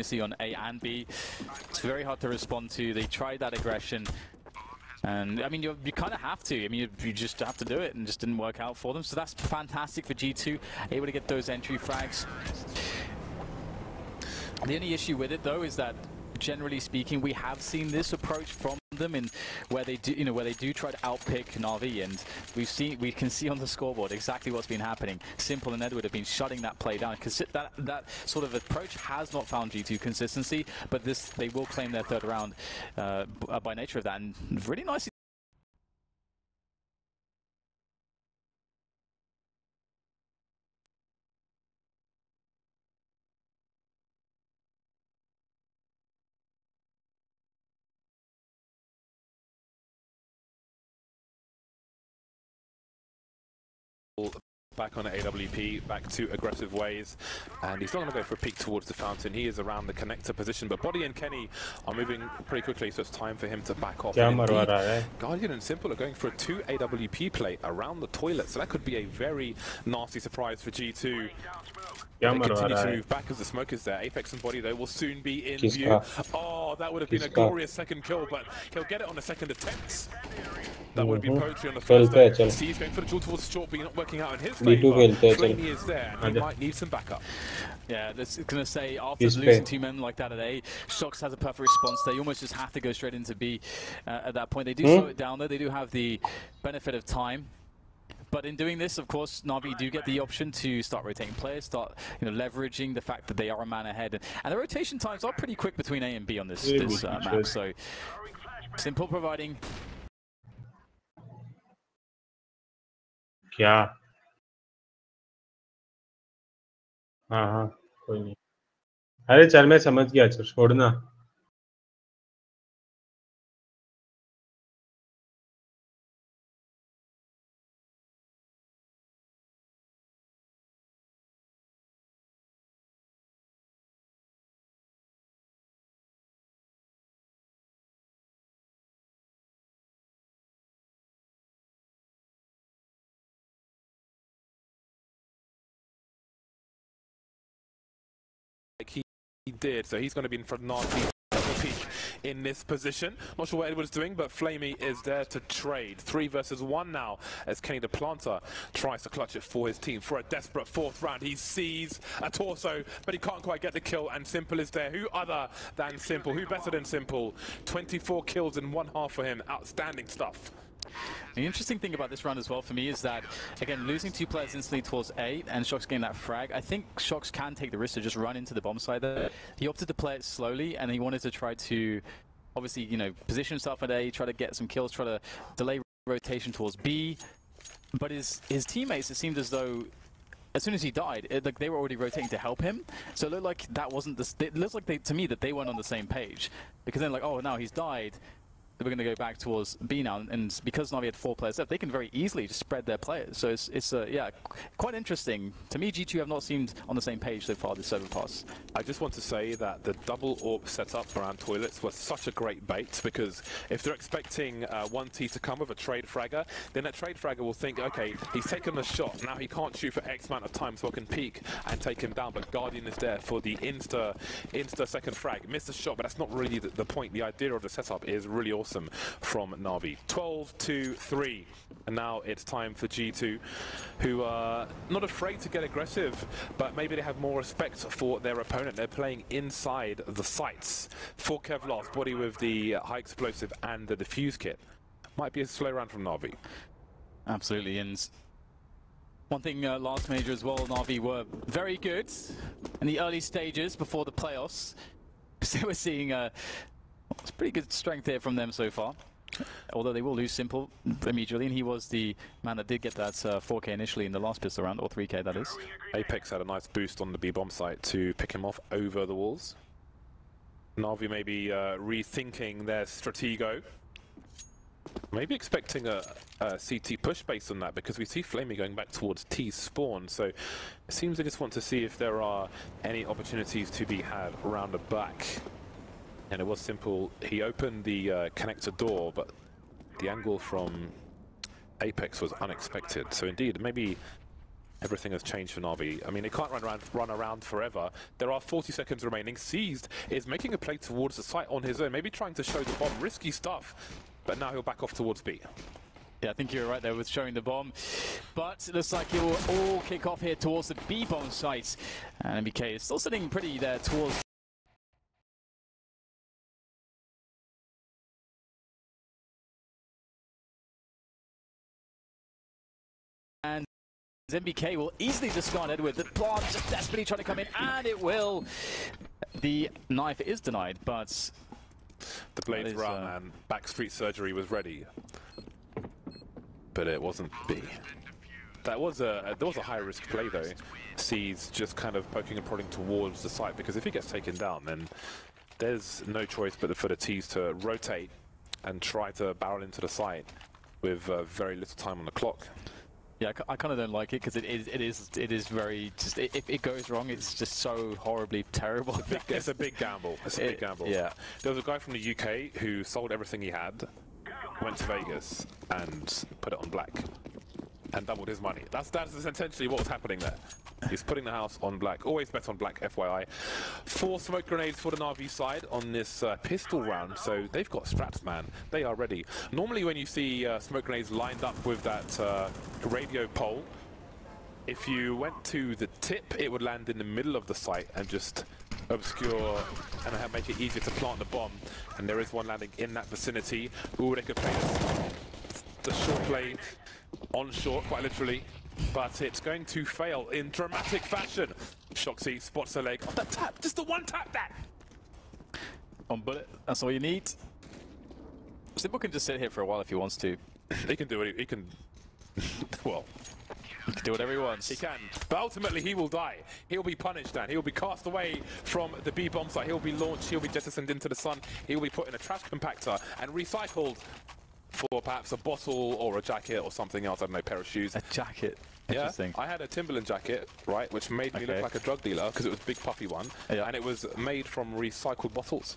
simultaneously on A and B. It's very hard to respond to. They tried that aggression. And I mean, you kind of have to. I mean, you just have to do it, and just didn't work out for them. So that's fantastic for G2, able to get those entry frags. The only issue with it, though, is that generally speaking, we have seen this approach from them in where they do, where they do try to outpick NAVI, and we can see on the scoreboard exactly what's been happening. Simple and Edward have been shutting that play down, because that sort of approach has not found G2 consistency. But they will claim their third round by nature of that, and really nicely. Back on AWP, back to aggressive ways, and he's not going to go for a peek towards the fountain. He is around the connector position, but Body and Kenny are moving pretty quickly, so it's time for him to back off. Guardian and Simple are going for a 2 AWP play around the toilet, so that could be a very nasty surprise for G2. They continue to move back as the smoke is there. Apex and Body, though, will soon be in view. Oh, that would have been a glorious second kill, but he'll get it on the second attempt. That would be poetry on the first. Steve's going for the duel towards the short, but not working out in his favour. Flamey is there, and he might need some backup. Yeah, this is going to say, after losing 2 men like that at A, Shox has a perfect response there. You almost just have to go straight into B at that point. They do slow it down, though. They do have the benefit of time. But in doing this, of course, NAVI do get the option to start rotating players, start leveraging the fact that they are a man ahead. And the rotation times are pretty quick between A and B on this map. So, Simple providing... क्या हाँ कोई नहीं अरे चल मैं समझ गया अच्छा छोड़ना Like he did, so he's going to be in front of NAVI peak in this position. Not sure what Edward's doing, but Flamey is there to trade. 3 versus 1 now, as Kenny the Planter tries to clutch it for his team for a desperate 4th round. He sees a torso, but he can't quite get the kill, and Simple is there. Who other than Simple? Who better than Simple? 24 kills in 1 half for him. Outstanding stuff. The interesting thing about this round as well for me is that, again, losing 2 players instantly towards A and Shox getting that frag, I think Shox can take the risk to just run into the bomb side there. He opted to play it slowly, and he wanted to try to, obviously, position himself at A, try to get some kills, try to delay rotation towards B. But his teammates, it seemed as though as soon as he died, like they were already rotating to help him. So it looked like that wasn't it looks like to me that they weren't on the same page, because then like, oh, now he's died. We're going to go back towards B now, and because NAVI had 4 players left, they can very easily just spread their players. So it's yeah, quite interesting. To me, G2 have not seemed on the same page so far this overpass. I just want to say that the double AWP setup around toilets was such a great bait, because if they're expecting 1T to come with a trade fragger, then that trade fragger will think, okay, he's taken a shot, now he can't shoot for X amount of time, so I can peek and take him down. But Guardian is there for the insta second frag. Missed the shot, but that's not really the point. The idea of the setup is really awesome from NAVI. 12-3, and now it's time for G2, who are not afraid to get aggressive, but maybe they have more respect for their opponent. They're playing inside the sights. 4 Kevlar's Body with the high explosive and the defuse kit. Might be a slow round from NAVI. Absolutely, and one thing last major as well, NAVI were very good in the early stages before the playoffs. So we're seeing it's pretty good strength here from them so far. Although they will lose Simple immediately, and he was the man that did get that 4K initially in the last pistol round, or 3K that is. Apex had a nice boost on the B-bomb site to pick him off over the walls. NAVI may be rethinking their stratego. Maybe expecting a CT push based on that, because we see Flamey going back towards T spawn, so it seems they just want to see if there are any opportunities to be had around the back. And it was Simple. He opened the connector door, but the angle from Apex was unexpected. So indeed, maybe Everything has changed for Navi. I mean, they can't run around forever. There are 40 seconds remaining. Seized is making a play towards the site on his own, maybe trying to show the bomb. Risky stuff, but now he'll back off towards B. Yeah, I think you're right there with showing the bomb. But it looks like it will all kick off here towards the B bomb site. And MBK is still sitting pretty there towards... And MBK will easily discard Edward. The plant just desperately trying to come in, and it will. The knife is denied, but... The blades were out, man. Backstreet surgery was ready. But it wasn't B. There was a high-risk play, though. C's just kind of poking and prodding towards the site, because if he gets taken down, then there's no choice but for the T's to rotate and try to barrel into the site with very little time on the clock. Yeah, I kind of don't like it because it is very just if it goes wrong, it's just so horribly terrible. It's a big gamble. It's a big gamble. Yeah. There was a guy from the UK who sold everything he had, went to Vegas and put it on black and doubled his money. That's essentially what was happening there. He's putting the house on black. Always bet on black, FYI. 4 smoke grenades for the NAVI side on this pistol round, so they've got straps, man. They are ready. Normally when you see smoke grenades lined up with that radio pole, if you went to the tip, it would land in the middle of the site and just obscure and make it easier to plant the bomb. And there is one landing in that vicinity. Ooh, they could play the short play on short, quite literally. But it's going to fail in dramatic fashion. Shoxy spots the leg. Oh, that tap, just the one tap that. On bullet, that's all you need. Simple can just sit here for a while if he wants to. He can do it. He can. Well, he can do whatever he wants. He can, but ultimately he will die. He'll be punished, Dan. He'll be cast away from the B bomb site. He'll be launched. He'll be jettisoned into the sun. He'll be put in a trash compactor and recycled for perhaps a bottle or a jacket or something else. I don't know, pair of shoes. A jacket. Yeah, interesting. I had a Timberland jacket, right, which made me look like a drug dealer because it was a big puffy one, and it was made from recycled bottles.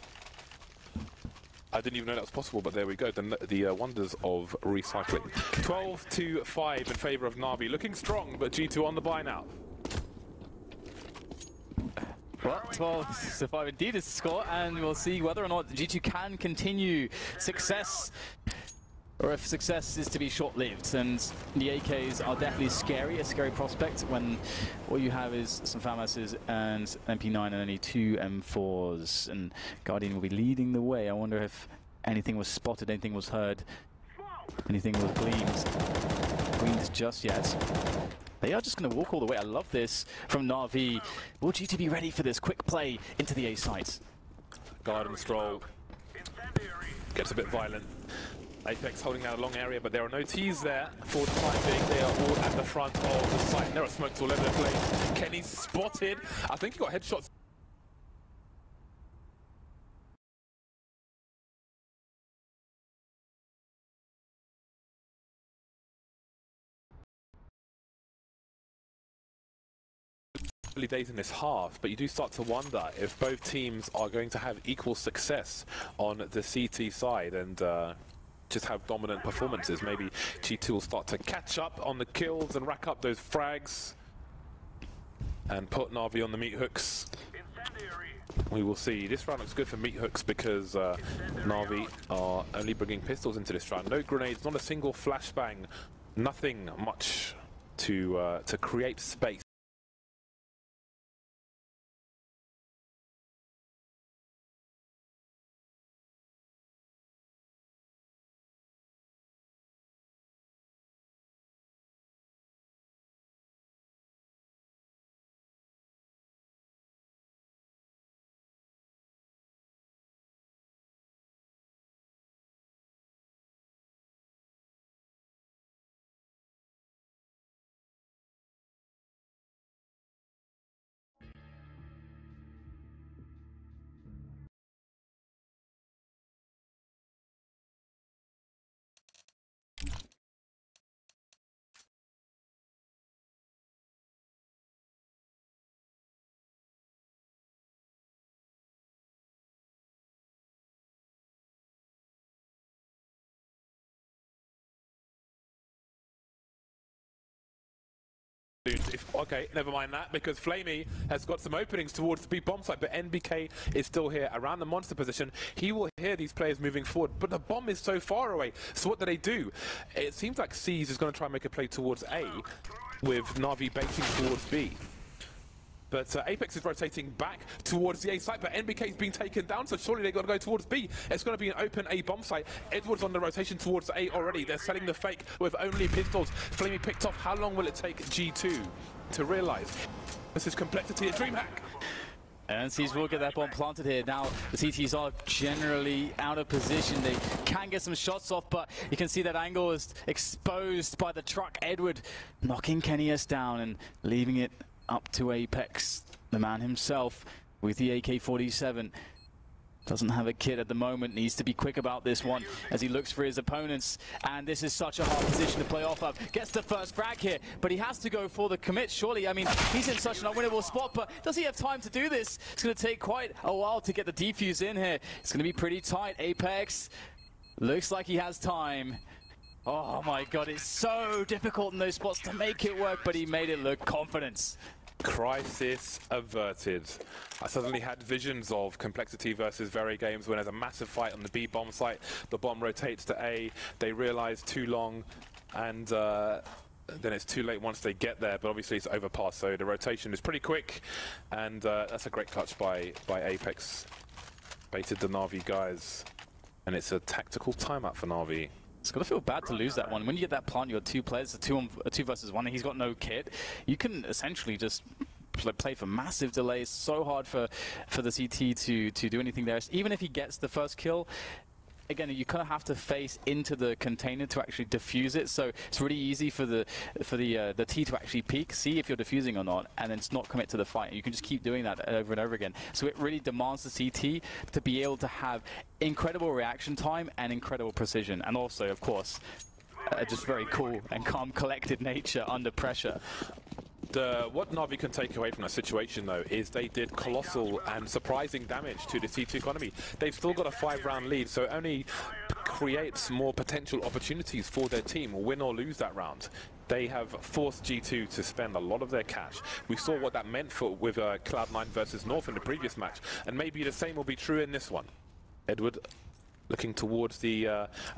I didn't even know that was possible, but there we go. The wonders of recycling. 12-5 in favour of Navi. Looking strong, but G2 on the buy now. Well, 12-5 indeed is the score, and we'll see whether or not G2 can continue success, or if success is to be short-lived. And the AKs are definitely scary, a scary prospect when all you have is some FAMASs and MP9 and only 2 M4s. And Guardian will be leading the way. I wonder if anything was spotted, anything was heard, anything was gleaned just yet. They are just going to walk all the way. I love this from Na'Vi. Will G2 be ready for this quick play into the A site? Garden stroll. Gets a bit violent. Apex holding out a long area, but there are no T's there for the time being. They are all at the front of the site. There are smokes all over the place. Kenny's spotted. I think he got headshots. Early days in this half, but you do start to wonder if both teams are going to have equal success on the CT side and just have dominant performances. Maybe G2 will start to catch up on the kills and rack up those frags and put Na'Vi on the meat hooks. We will see. This round looks good for meat hooks because Na'Vi are only bringing pistols into this round. No grenades, not a single flashbang, nothing much to create space. okay, never mind that, because Flamey has got some openings towards the B bomb site, but NBK is still here around the monster position. He will hear these players moving forward, but the bomb is so far away. So what do? It seems like C's is going to try and make a play towards A, with Na'Vi baiting towards B. But Apex is rotating back towards the A site, but NBK is being taken down, so surely they've got to go towards B. It's going to be an open A bomb site. Edwards on the rotation towards A already. They're selling the fake with only pistols. Flamey picked off. How long will it take G2 to realize this is complexity at DreamHack? And C's will get that bomb planted here. Now, the CTs are generally out of position. They can get some shots off, but you can see that angle is exposed by the truck. Edward knocking Kenny-S down and leaving it up to Apex, the man himself, with the AK-47. Doesn't have a kit at the moment, needs to be quick about this one as he looks for his opponents. And this is such a hard position to play off of. Gets the first frag here, but he has to go for the commit, surely. I mean, he's in such an unwinnable spot, but does he have time to do this? It's going to take quite a while to get the defuse in here. It's going to be pretty tight. Apex looks like he has time. Oh my god, it's so difficult in those spots to make it work, but he made it look confident. Crisis averted. I suddenly had visions of Complexity versus Very Games when there's a massive fight on the B bomb site. The bomb rotates to A. They realize too long, and then it's too late once they get there. But obviously it's overpass, so the rotation is pretty quick, and that's a great clutch by Apex. Baited the Na'Vi guys, and it's a tactical timeout for Na'Vi. It's got to feel bad to lose that one. When you get that plant, you got two players, a 2 versus 1, and he's got no kit. You can essentially just play for massive delays. So hard for the CT to do anything there. Even if he gets the first kill, again, you kind of have to face into the container to actually defuse it. So it's really easy for the T to actually peek, see if you're defusing or not, and then it's not commit to the fight. You can just keep doing that over and over again. So it really demands the CT to be able to have incredible reaction time and incredible precision, and also, of course, just very cool and calm, collected nature under pressure. What Na'Vi can take away from that situation, though, is they did colossal and surprising damage to the C2 economy. They've still got a 5-round lead, so it only creates more potential opportunities for their team, win or lose that round. They have forced G2 to spend a lot of their cash. We saw what that meant with Cloud9 versus North in the previous match, and maybe the same will be true in this one. Edward looking towards the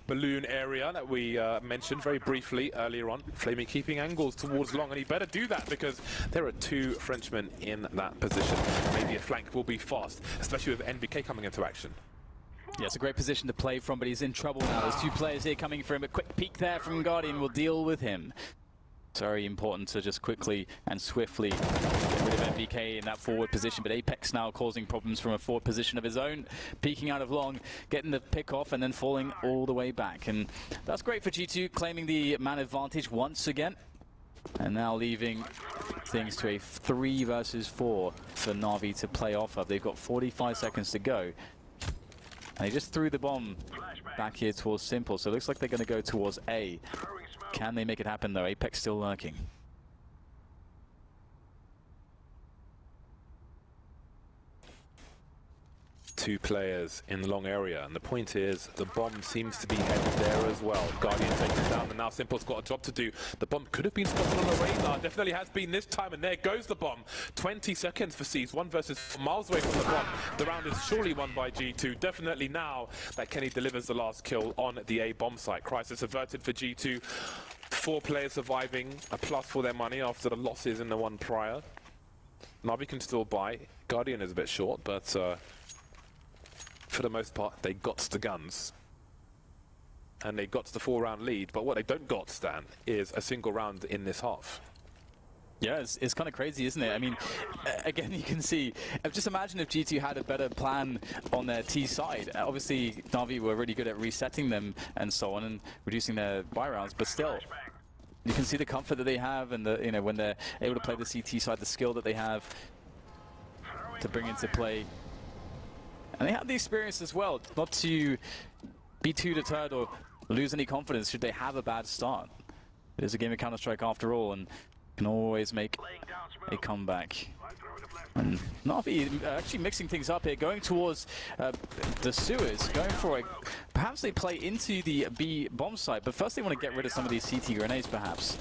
balloon area that we mentioned very briefly earlier on. Flamey keeping angles towards long, and he better do that because there are 2 Frenchmen in that position. Maybe a flank will be fast, especially with NBK coming into action. Yeah, it's a great position to play from, but he's in trouble now. There's 2 players here coming for him. A quick peek there from Guardian will deal with him. It's very important to just quickly and swiftly get rid of NBK in that forward position, but Apex now causing problems from a forward position of his own, peeking out of long, getting the pick off and then falling all the way back. And that's great for G2, claiming the man advantage once again, and now leaving things to a 3 versus 4 for Na'Vi to play off of. They've got 45 seconds to go, and they just threw the bomb back here towards Simple, so it looks like they're going to go towards A. Can they make it happen, though? Apex still lurking. Two players in the long area, and the point is the bomb seems to be headed there as well. Guardian taken down, and now Simple's got a job to do. The bomb could have been spotted on the radar, definitely has been this time, and there goes the bomb. 20 seconds for C's, 1 versus 4, miles away from the bomb. The round is surely won by G2. Definitely now that Kenny delivers the last kill on the A bomb site. Crisis averted for G2. 4 players surviving, a plus for their money after the losses in the one prior. Na'Vi can still buy. Guardian is a bit short, but for the most part, they got the guns. And they got the 4-round lead, but what they don't got, Stan, is a single round in this half. Yeah, it's kind of crazy, isn't it? I mean, again, you can see, just imagine if G2 had a better plan on their T side. Obviously, Na'Vi were really good at resetting them and so on, and reducing their buy rounds, but still, you can see the comfort that they have, and the, when they're able to play the CT side, the skill that they have to bring into play. And they have the experience as well, not to be too deterred or lose any confidence should they have a bad start. It is a game of Counter-Strike after all, and can always make a comeback. And Na'Vi actually mixing things up here, going towards the sewers, going for a... Perhaps they play into the B bomb site, but first they want to get rid of some of these CT grenades, perhaps.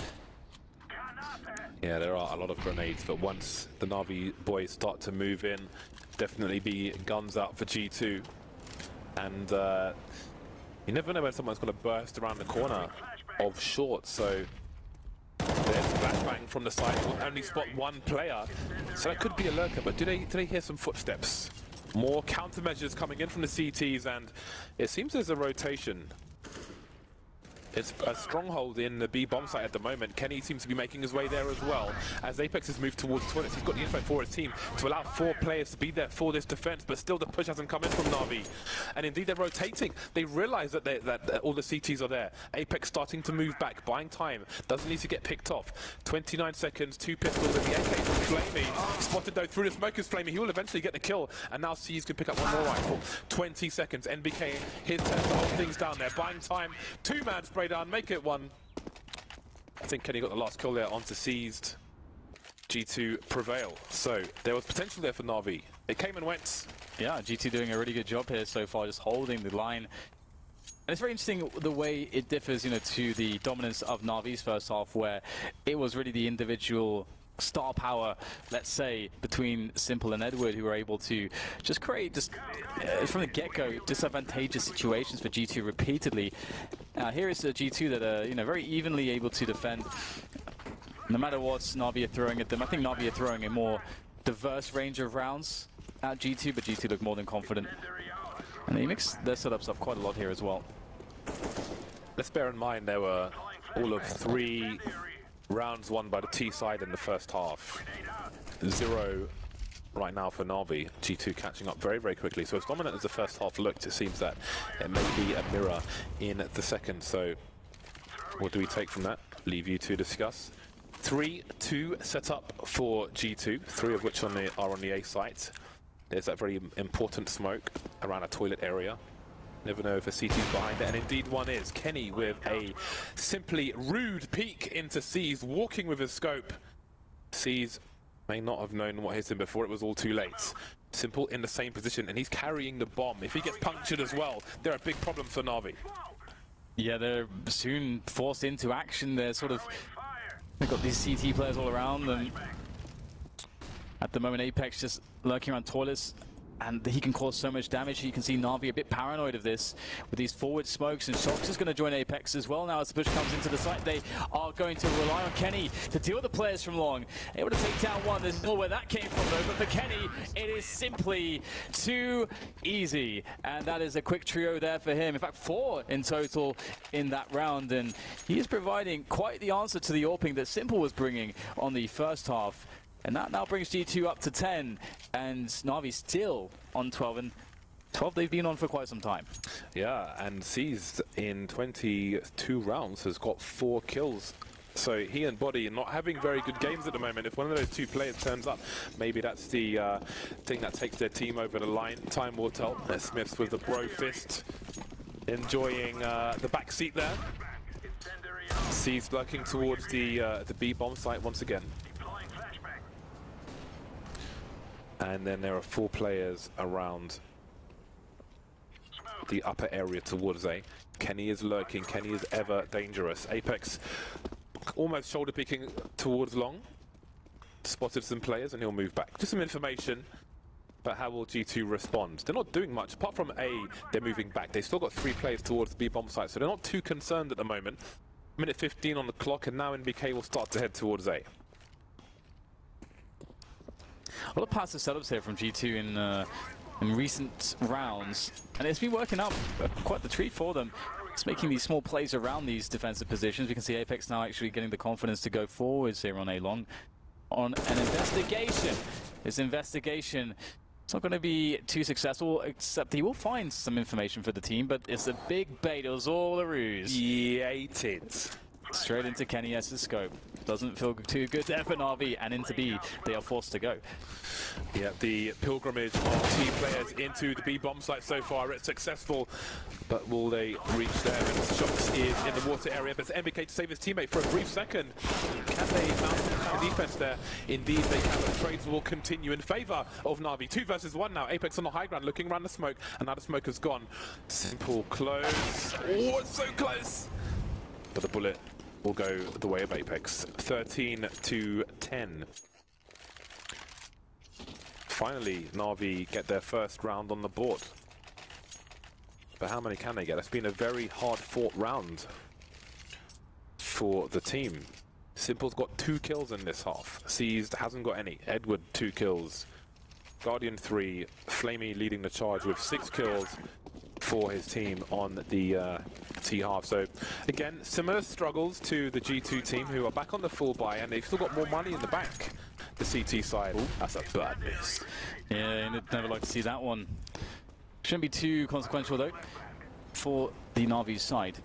Yeah, there are a lot of grenades, but once the Na'Vi boys start to move in, definitely be guns out for G2. And you never know when someone's going to burst around the corner of short, so there's flashbang from the side. We'll only spot one player, so that could be a lurker, but do they hear some footsteps? More countermeasures coming in from the CTs, and it seems there's a rotation. It's a stronghold in the B bomb site at the moment. Kenny seems to be making his way there as well. As Apex has moved towards toilets, he's got the info for his team to allow 4 players to be there for this defense, but still the push hasn't come in from Na'Vi. And indeed they're rotating. They realize that all the CTs are there. Apex starting to move back, buying time. Doesn't need to get picked off. 29 seconds, 2 pistols, and the AK from Flamey. Spotted though through the smoke is Flamey. He will eventually get the kill. And now C's can pick up one more rifle. 20 seconds. NBK, his turn to hold things down there. Buying time. 2-man spray down, make it 1. I think Kenny got the last kill there onto Seized. G2 prevail. So there was potential there for Na'Vi. It came and went. Yeah, G2 doing a really good job here so far, just holding the line. And it's very interesting the way it differs, you know, to the dominance of Na'Vi's first half, where it was really the individual star power, let's say, between Simple and Edward, who were able to just create, from the get-go, disadvantageous situations for G2 repeatedly. Here is a G2 that are, you know, very evenly able to defend, no matter what Na'Vi are throwing at them. I think Na'Vi are throwing a more diverse range of rounds at G2, but G2 look more than confident. And they mix their setups up quite a lot here as well. Let's bear in mind there were all of 3 rounds won by the T side in the first half. 0 right now for Na'Vi. G2 catching up very, very quickly. So as dominant as the first half looked, it seems that it may be a mirror in the second. So what do we take from that? Leave you to discuss. 3-2 set up for G2, 3 of which are on the A site. There's that very important smoke around a toilet area. Never know if a CT's behind it, and indeed one is. Kenny with a simply rude peek into C's, walking with his scope. C's may not have known what hit him before, it was all too late. Simple in the same position, and he's carrying the bomb. If he gets punctured as well, there are big problems for Na'Vi. Yeah, they're soon forced into action. They're sort of... They've got these CT players all around them. At the moment, Apex just lurking around toilets, and he can cause so much damage. You can see Na'Vi a bit paranoid of this with these forward smokes, and Shox is going to join Apex as well now as the push comes into the site. They are going to rely on Kenny to deal with the players from long. Able to take down one. There's no where that came from though, but for Kenny, it is simply too easy. And that is a quick trio there for him. In fact, 4 in total in that round, and he is providing quite the answer to the AWPing that Simple was bringing on the first half. And that now brings G2 up to 10, and Na'Vi still on 12, and 12 they've been on for quite some time. Yeah, and Seized in 22 rounds has got 4 kills. So he and Body are not having very good games at the moment. If one of those 2 players turns up, maybe that's the thing that takes their team over the line. Time will tell. Smiths with the bro fist, enjoying the back seat there. Seized lurking towards the B bomb site once again. And then there are 4 players around the upper area towards A. Kenny is lurking. Kenny is ever dangerous. Apex almost shoulder peeking towards long. Spotted some players and he'll move back. Just some information, but how will G2 respond? They're not doing much. Apart from A, they're moving back. They've still got 3 players towards the B bomb site, so they're not too concerned at the moment. Minute 15 on the clock, and now NBK will start to head towards A. A lot of passive setups here from G2 in recent rounds, and it's been working out quite the treat for them. It's making these small plays around these defensive positions. We can see Apex now actually getting the confidence to go forwards here on A long. On an investigation. This investigation, it's not going to be too successful, except he will find some information for the team, but it's a big bait. It was all a ruse. Yeeted. Straight into Kenny S's scope. Doesn't feel too good there for Na'Vi, and into B, they are forced to go. Yeah, the pilgrimage of T players into the B bomb site so far, it's successful, but will they reach there? And Shox is in the water area, but it's NBK to save his teammate for a brief second. Can they mount some defense there? Indeed they can, but trades will continue in favor of Na'Vi. 2 versus 1 now. Apex on the high ground, looking around the smoke, and now the smoke has gone. Simple close. Oh, it's so close! But the bullet will go the way of Apex. 13-10. Finally, NAVI get their first round on the board. But how many can they get? It's been a very hard-fought round for the team. Simple's got 2 kills in this half. Seized hasn't got any. Edward 2 kills. Guardian 3. Flamey leading the charge with 6 kills for his team on the T half. So again, similar struggles to the G2 team, who are back on the full buy, and they've still got more money in the bank. The CT side. Ooh, that's a bad miss. Yeah, you'd never like to see that one. Shouldn't be too consequential though for the Navi side.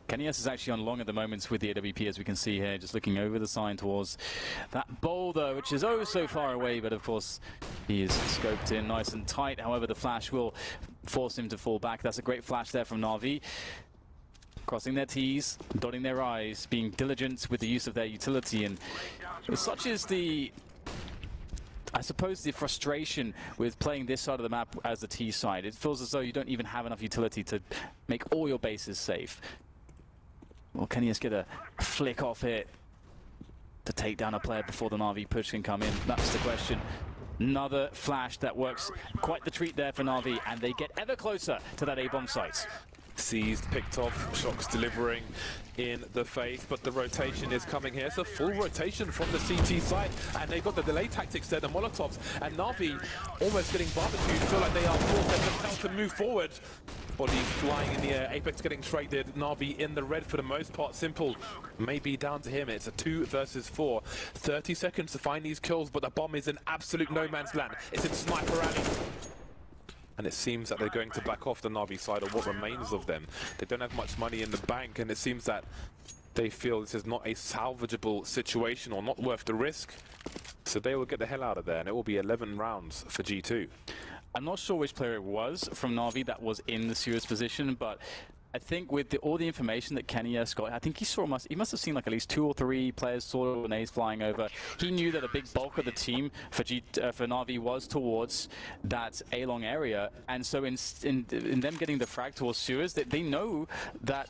Kenny's is actually on long at the moment with the AWP, as we can see here, just looking over the sign towards that boulder, which is oh so far away, but of course he is scoped in nice and tight. However, the flash will force him to fall back. That's a great flash there from Navi. Crossing their T's, dotting their I's, being diligent with the use of their utility, and such is the, I suppose, the frustration with playing this side of the map as the T side. It feels as though you don't even have enough utility to make all your bases safe. Well, can he just get a flick off here to take down a player before the Navi push can come in? That's the question. Another flash that works quite the treat there for Navi, and they get ever closer to that A-bomb site. Seized, picked off, Shox delivering in the face, but the rotation is coming here. It's a full rotation from the CT side, and they've got the delay tactics there, the Molotovs, and Navi almost getting barbecued, feel like they are forced to move forward. Body flying in the air, Apex getting traded, Navi in the red for the most part. Simple may be down to him. It's a 2 versus 4. 30 seconds to find these kills, but the bomb is in absolute no man's land. It's in Sniper Alley. And it seems that they're going to back off the Navi side, or what remains of them. They don't have much money in the bank, and it seems that they feel this is not a salvageable situation, or not worth the risk. So they will get the hell out of there, and it will be 11 rounds for G2. I'm not sure which player it was from Navi that was in the serious position, but I think with all the information that Kenny got, I think he must have seen like at least 2 or 3 players sort of grenades flying over. He knew that a big bulk of the team for Navi was towards that A-long area, and so in them getting the frag towards sewers, they know that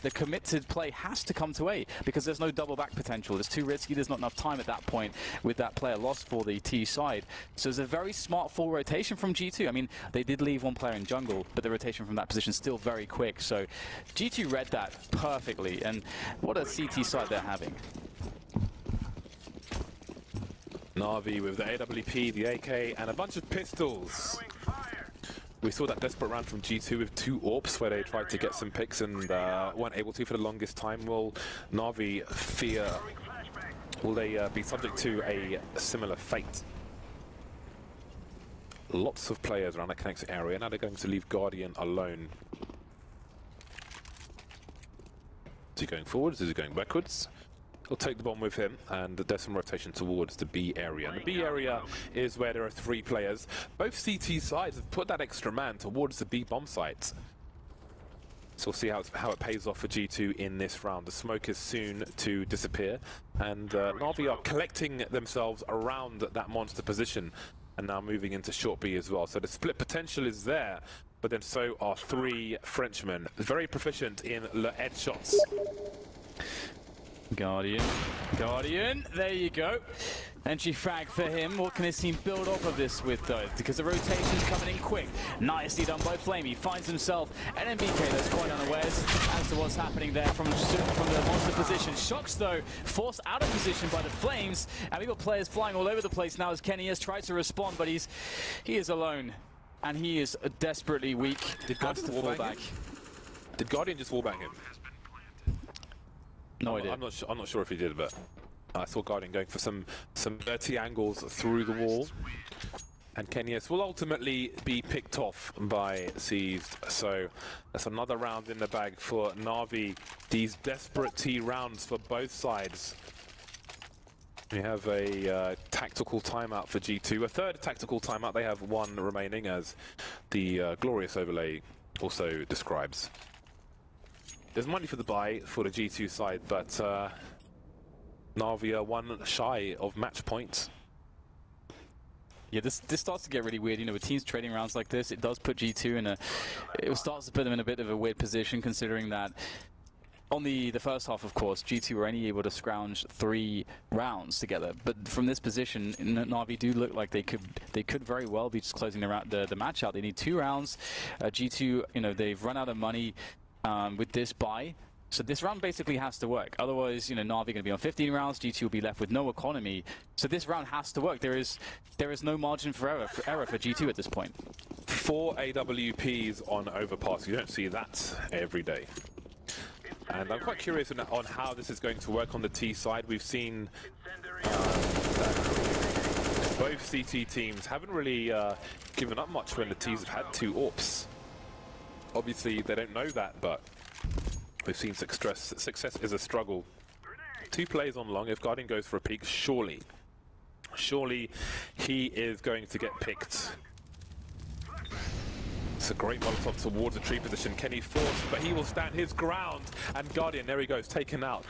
the committed play has to come to A, because there's no double back potential. It's too risky. There's not enough time at that point with that player lost for the T side. So it's a very smart full rotation from G2. I mean, they did leave 1 player in jungle, but the rotation from that position is still very quick. So G2 read that perfectly, and what a CT side they're having. Navi with the AWP, the AK, and a bunch of pistols. We saw that desperate round from G2 with 2 AWPs where they tried to get some picks and weren't able to for the longest time. Will Navi fear, will they be subject to a similar fate? Lots of players around that connected area. Now they're going to leave Guardian alone. Is he going forwards? Is he going backwards? He'll take the bomb with him, and there's some rotation towards the B area. And the B area is where there are 3 players. Both CT sides have put that extra man towards the B bomb site. So we'll see how it pays off for G2 in this round. The smoke is soon to disappear, and Navi are collecting themselves around that monster position, and now moving into short B as well. So the split potential is there, but then so are 3 Frenchmen, very proficient in le headshots. Guardian, there you go. Entry frag for him. What can his team build off of this with though? Because the rotation's coming in quick. Nicely done by Flame. He finds himself an MBK that's quite unawares as to what's happening there from the monster position. Shox though, forced out of position by the Flames. And we've got players flying all over the place now as Kenny has tried to respond, but he is alone. And he is desperately weak. Did Guardian fall back? Did Guardian just wallbang him? No idea. I'm not sure if he did, but I saw Guardian going for some dirty angles through the wall. And Kenyes will ultimately be picked off by Seized. So that's another round in the bag for Navi. These desperate T rounds for both sides. We have a tactical timeout for G2. A third tactical timeout. They have 1 remaining, as the glorious overlay also describes. There's money for the buy for the G2 side, but Navi are 1 shy of match points. Yeah, this starts to get really weird. You know, with teams trading rounds like this, it does put G2 in it starts to put them in a bit of a weird position, considering that on the first half, of course, G2 were only able to scrounge 3 rounds together. But from this position, Na'Vi do look like they could very well be just closing the match out. They need 2 rounds. G2, you know, they've run out of money with this buy. So this round basically has to work. Otherwise, you know, Na'Vi going to be on 15 rounds. G2 will be left with no economy. So this round has to work. There is no margin for error for G2 at this point. 4 AWPs on overpass. You don't see that every day. And I'm quite curious on how this is going to work on the T side. We've seen that both CT teams haven't really given up much when the Ts have had 2 AWPs. Obviously, they don't know that, but we've seen success is a struggle. 2 plays on long. If Guardian goes for a peek, surely he is going to get picked. It's a great Molotov towards the tree position. Kenny forced, but he will stand his ground. And Guardian, there he goes, taken out.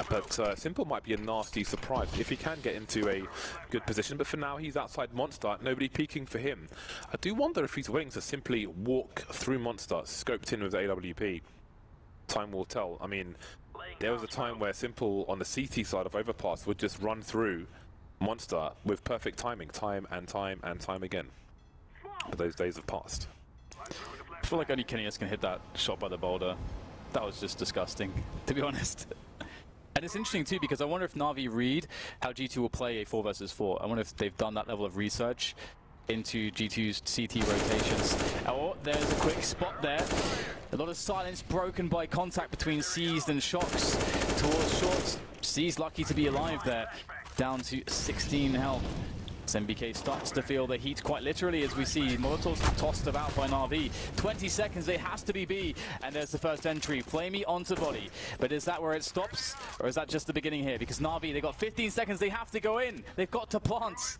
But Simple might be a nasty surprise if he can get into a good position. But for now, he's outside Monster. Nobody peeking for him. I do wonder if he's willing to simply walk through Monster, scoped in with AWP. Time will tell. I mean, there was a time where Simple on the CT side of Overpass would just run through Monster with perfect timing, time and time and time again. But those days have passed. I feel like only Kenny's can hit that shot by the boulder. That was just disgusting, to be honest. And it's interesting too, because I wonder if Na'Vi read how G2 will play a 4 versus 4. I wonder if they've done that level of research into G2's CT rotations. Oh, there's a quick spot there. A lot of silence broken by contact between Seized and Shocks towards Shorts. Seized lucky to be alive there, down to 16 health. MBK starts to feel the heat quite literally as we see Molotovs tossed about by Na'Vi. 20 seconds, it has to be B, and there's the first entry. Flamey onto body. But is that where it stops, or is that just the beginning here? Because Na'Vi, they've got 15 seconds, they have to go in. They've got to plant.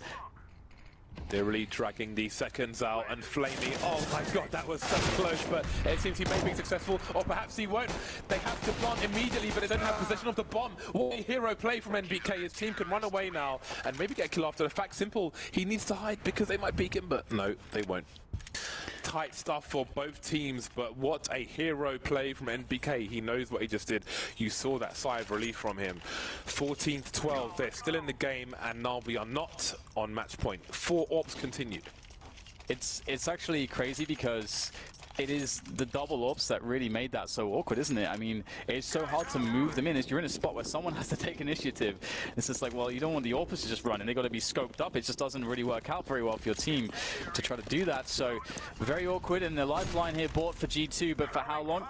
They're really dragging these seconds out, and Flamey, oh my god, that was so close, but it seems he may be successful, or perhaps he won't. They have to plant immediately, but they don't have possession of the bomb. What a hero play from NBK. His team can run away now, and maybe get a kill after the fact. Simple, he needs to hide because they might peek him, but no, they won't. Tight stuff for both teams, but what a hero play from NBK. He knows what he just did. You saw that sigh of relief from him. 14-12, they're still in the game, and Na'Vi are not on match point. 4 AWPs continued. It's actually crazy because it is the double AWPs that really made that so awkward, isn't it? I mean, it's so hard to move them in. You're in a spot where someone has to take initiative. It's just like, well, you don't want the AWPs to just run, and they've got to be scoped up. It just doesn't really work out very well for your team to try to do that. So, very awkward, and the lifeline here bought for G2, but for how long?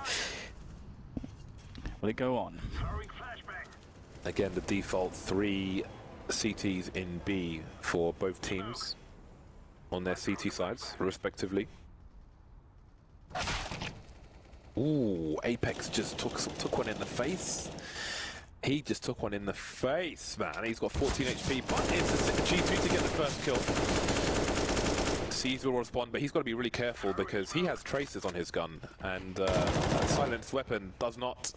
Will it go on? Again, the default 3 CTs in B for both teams on their CT sides, respectively. Ooh, Apex just took one in the face. He just took one in the face, man. He's got 14 HP, but it's a G2 to get the first kill. Seized will respond, but he's got to be really careful because he has traces on his gun, and a silenced weapon does not...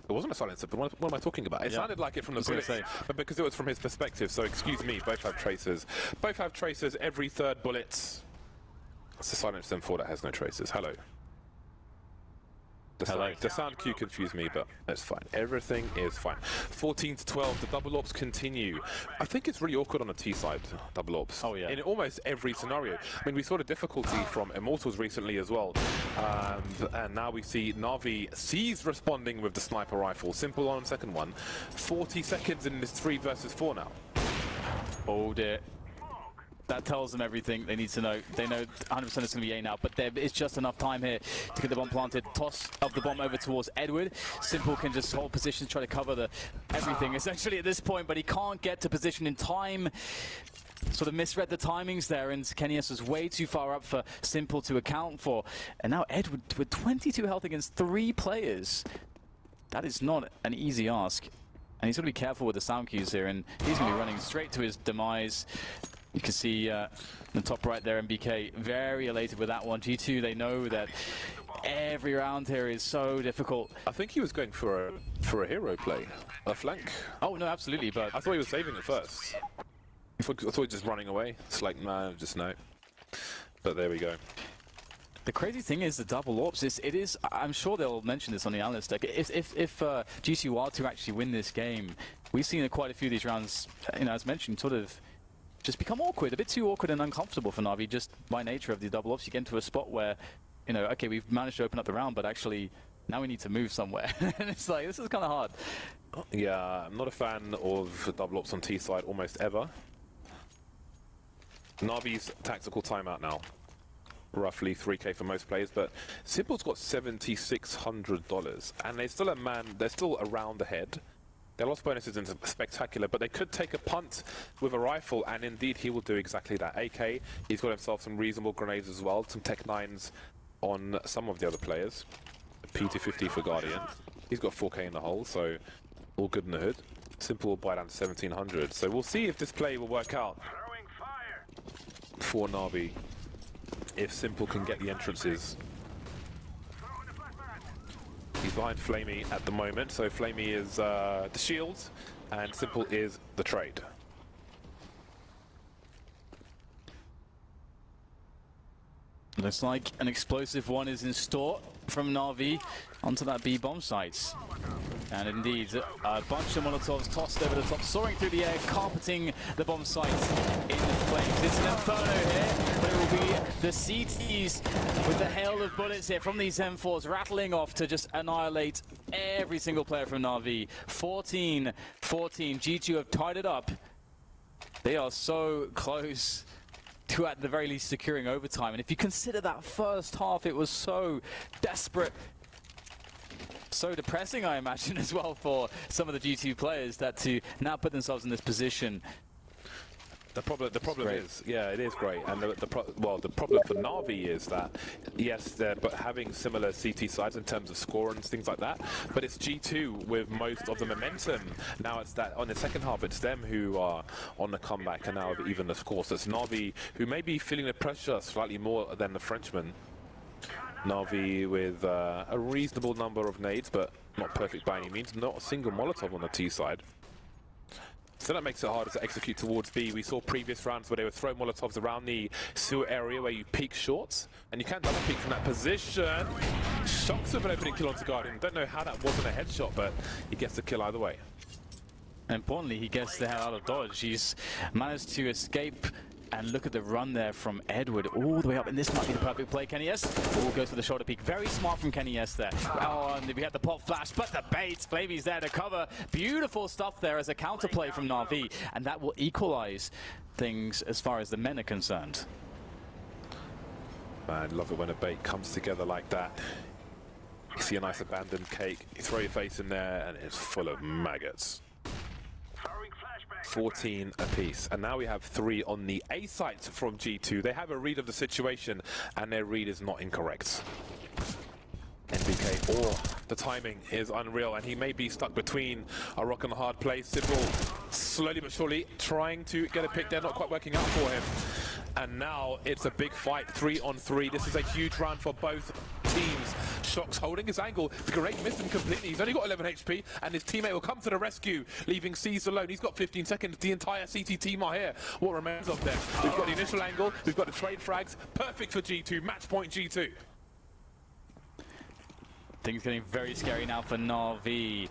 It wasn't a silencer, but what am I talking about? It sounded like it from the bullet, but because it was from his perspective, so excuse me, both have tracers. Both have tracers every 3rd bullet. It's the silence M4 that has no traces. Hello. The sound cue confused me, but it's fine. Everything is fine. 14-12, the double AWPs continue. I think it's really awkward on the T side, double AWPs. Oh, yeah. In almost every scenario. I mean, we saw the difficulty from Immortals recently as well. And now we see Na'Vi Seized responding with the sniper rifle. Simple on second one. 40 seconds in this 3 versus 4 now. Oh dear. That tells them everything they need to know. They know 100% it's going to be A now, but there is just enough time here to get the bomb planted. Toss of the bomb over towards Edward. Simple can just hold position, try to cover everything essentially at this point, but he can't get to position in time. Sort of misread the timings there, and Kenius was way too far up for Simple to account for. And now Edward with 22 health against 3 players. That is not an easy ask. And he's got to be careful with the sound cues here, and he's going to be running straight to his demise. You can see in the top right there, MBK very elated with that one. G2, they know that every round here is so difficult. I think he was going for a hero play, a flank. Oh no, absolutely, but I thought he was saving it first. I thought he was just running away. It's like, no, just no. But there we go. The crazy thing is the double ops. It is. I'm sure they'll mention this on the analyst deck. If GT are to actually win this game, we've seen quite a few of these rounds. As mentioned, sort of just become awkward, a bit too awkward and uncomfortable for Navi. Just by nature of the double ops, you get into a spot where, okay, we've managed to open up the round, but actually now we need to move somewhere. And it's like, this is kind of hard. Yeah, I'm not a fan of double ops on T side almost ever. Navi's tactical timeout now. Roughly 3K for most players, but Simple's got $7,600, and they're still around ahead. Their loss bonus isn't spectacular, but they could take a punt with a rifle, and indeed he will do exactly that. AK, he's got himself some reasonable grenades as well, some Tech 9s on some of the other players. P250 for Guardian. He's got 4K in the hole, so all good in the hood. Simple will buy down to 1,700, so we'll see if this play will work out for Navi. If Simple can get the entrances. He's behind Flamey at the moment, so Flamey is the shields, and Simple is the trade. Looks like an explosive one is in store from Navi onto that B bomb site. And indeed, a bunch of Molotovs tossed over the top, soaring through the air, carpeting the bomb site in flames. It's an inferno here. There will be the CTs with the hail of bullets here from these M4s rattling off to just annihilate every single player from Navi. 14-14. G2 have tied it up. They are so close to at the very least securing overtime. And if you consider that first half, it was so desperate. So depressing, I imagine, as well for some of the G2 players that to now put themselves in this position. The problem is, yeah, it is great, and the problem for Navi is that yes, they're having similar CT sides in terms of score and things like that, but it's G2 with most of the momentum. Now it's that on the second half, it's them who are on the comeback, and now even of course it's Navi who may be feeling the pressure slightly more than the Frenchman. Navi with a reasonable number of nades, but not perfect by any means. Not a single Molotov on the T side. So that makes it harder to execute towards B. We saw previous rounds where they would throw Molotovs around the sewer area where you peek shots, and you can double peek from that position. Shocks of an opening kill onto Guardian. Don't know how that wasn't a headshot, but he gets the kill either way. And importantly, he gets the hell out of dodge. He's managed to escape. And look at the run there from Edward all the way up, and this might be the perfect play. Kenny S goes for the shoulder peek. Very smart from Kenny S there. Oh, and we had the pop flash, but the bait. Flamey's there to cover. Beautiful stuff there as a counterplay from Navi, and that will equalize things as far as the men are concerned. Man, love it when a bait comes together like that. You see a nice abandoned cake, you throw your face in there, and it's full of maggots. 14 apiece, and now we have 3 on the A site from G2. They have a read of the situation, and their read is not incorrect. NBK, the timing is unreal, and he may be stuck between a rock and a hard place. Simple, slowly but surely, trying to get a pick there, not quite working out for him. And now it's a big fight, 3-on-3. This is a huge round for both teams. Shox holding his angle. The grenade missed him completely. He's only got 11 HP, and his teammate will come to the rescue, leaving C's alone. He's got 15 seconds. The entire CT team are here. What remains of them? We've got the initial angle. We've got the trade frags. Perfect for G2. Match point G2. Things getting very scary now for Navi.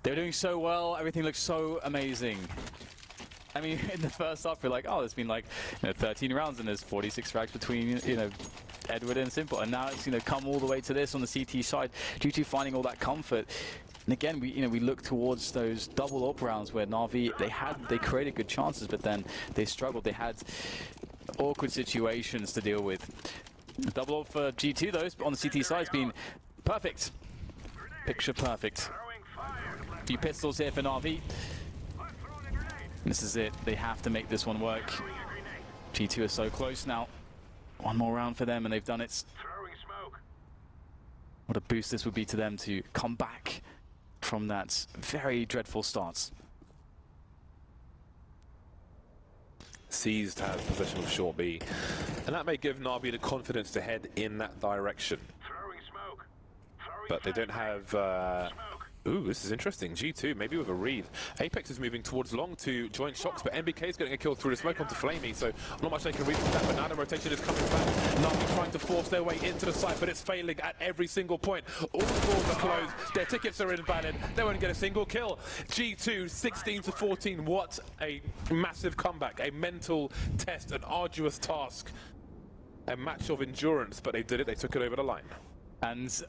They're doing so well. Everything looks so amazing. I mean, in the first half, we're like, oh, there's been like 13 rounds and there's 46 frags between, Edward and Simple. And now it's, come all the way to this on the CT side due to finding all that comfort. And again, we look towards those double up rounds where Navi, they created good chances, but then they struggled. They had awkward situations to deal with. Double up for G2, though, on the CT side has been perfect. Picture perfect. A few pistols here for Navi. This is it. They have to make this one work. G2 are so close now. One more round for them, and they've done it. What a boost this would be to them to come back from that very dreadful start. Seized has possession of short B, and that may give Navi the confidence to head in that direction. But they don't have Ooh, this is interesting. G2, maybe with a read. Apex is moving towards long to join Shox, but NBK is getting a kill through the smoke onto Flamey, so not much they can read from that, but now the rotation is coming back. NAVI trying to force their way into the site, but it's failing at every single point. All the doors are closed, their tickets are invalid, they won't get a single kill. G2, 16 to 14, what a massive comeback, a mental test, an arduous task. A match of endurance, but they did it, they took it over the line. And